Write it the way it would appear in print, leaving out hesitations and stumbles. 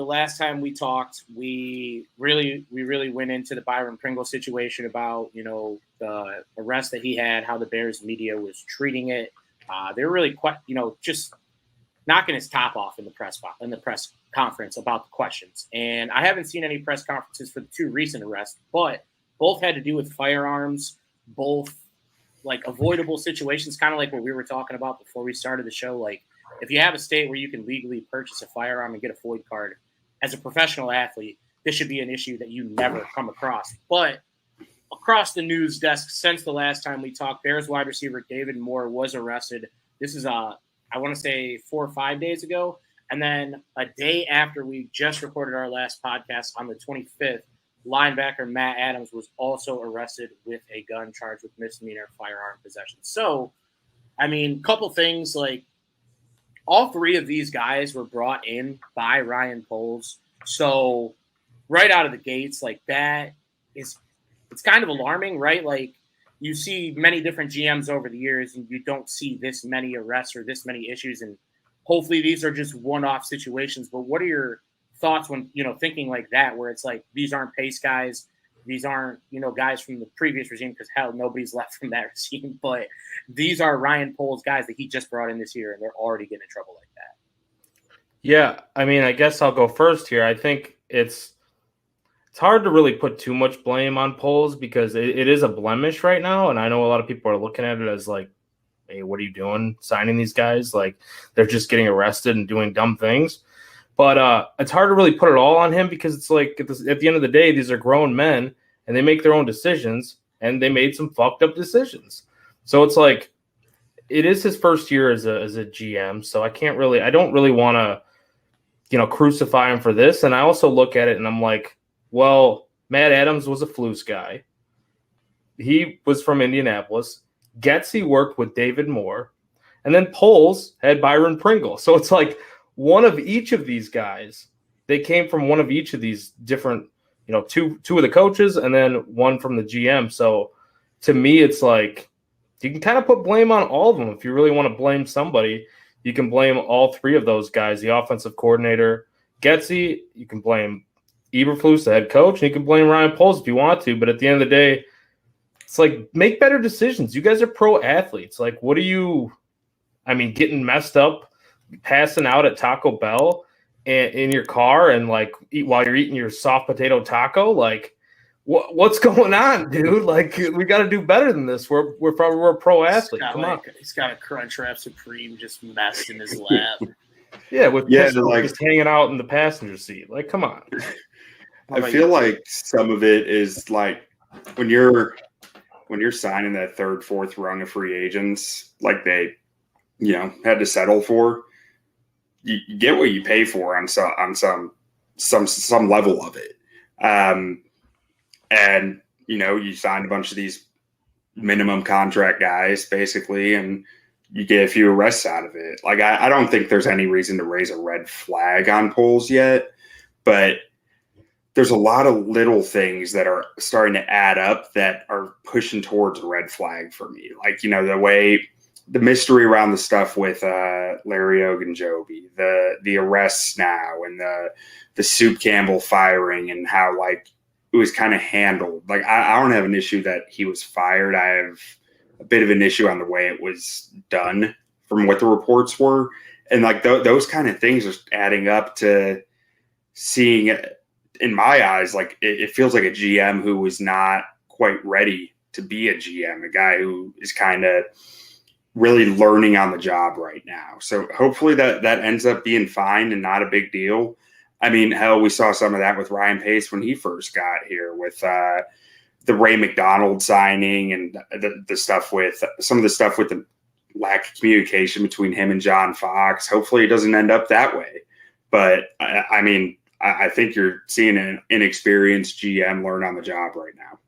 The last time we talked, we really went into the Byron Pringle situation about, the arrest that he had, how the Bears media was treating it. They were really quite, just knocking his top off in the press conference about the questions. And I haven't seen any press conferences for the two recent arrests, but both had to do with firearms, both like avoidable situations, kind of like what we were talking about before we started the show. Like, if you have a state where you can legally purchase a firearm and get a FOID card, as a professional athlete, this should be an issue that you never come across. But across the news desk since the last time we talked, Bears wide receiver David Moore was arrested. This is, I want to say 4 or 5 days ago. And then a day after we just recorded our last podcast on the 25th, linebacker Matt Adams was also arrested with a gun charged with misdemeanor firearm possession. So, I mean, couple things, like, all three of these guys were brought in by Ryan Poles. So right out of the gates, like, that is, it's kind of alarming, right? Like, you see many different GMs over the years and you don't see this many arrests or this many issues. And hopefully these are just one-off situations. But what are your thoughts when, thinking like that, where it's like, these aren't pace guys, these aren't, guys from the previous regime, because hell, nobody's left from that regime, but these are Ryan Poles guys that he just brought in this year, and they're already getting in trouble like that. Yeah, I mean, I guess I'll go first here. I think it's hard to really put too much blame on Poles because it is a blemish right now, and I know a lot of people are looking at it as like, hey, what are you doing signing these guys? Like, they're just getting arrested and doing dumb things. But it's hard to really put it all on him because it's like at the end of the day, these are grown men and they make their own decisions, and they made some fucked up decisions. So it's like, it is his first year as a GM. So I don't really want to, crucify him for this. And I also look at it and I'm like, well, Matt Adams was a Flus guy. He was from Indianapolis. Getsy worked with David Moore. And then Poles had Byron Pringle. So it's like, one of each of these guys, they came from one of each of these different, two of the coaches and then one from the GM. So to me, it's like you can kind of put blame on all of them. If you really want to blame somebody, you can blame all three of those guys, the offensive coordinator, Getsy, you can blame Eberflus, the head coach, and you can blame Ryan Poles if you want to. But at the end of the day, it's like, make better decisions. You guys are pro athletes. Like, what are you, getting messed up, passing out at Taco Bell in your car and like while you're eating your soft potato taco? Like, what's going on, dude? Like, we got to do better than this. We're a pro athlete. Come on. He's got a Crunchwrap Supreme just messed in his lap. Yeah, just hanging out in the passenger seat. Like, come on. I feel like some of it is like when you're signing that third, fourth rung of free agents, like they, had to settle for. You get what you pay for on some level of it. And, you signed a bunch of these minimum contract guys basically, and you get a few arrests out of it. Like, I don't think there's any reason to raise a red flag on Poles yet, but there's a lot of little things that are starting to add up that are pushing towards a red flag for me. Like, the way the mystery around the stuff with Larry Ogunjobi, the arrests now, and the Soup Campbell firing, and how like it was kind of handled. Like, I don't have an issue that he was fired. I have a bit of an issue on the way it was done from what the reports were. And like those kind of things are adding up to seeing, in my eyes, like it feels like a GM who was not quite ready to be a GM, a guy who is kind of really learning on the job right now. So hopefully that ends up being fine and not a big deal. Hell, we saw some of that with Ryan Pace when he first got here with the Ray McDonald signing and the stuff with some of the stuff with the lack of communication between him and John Fox. Hopefully it doesn't end up that way. But I think you're seeing an inexperienced GM learn on the job right now.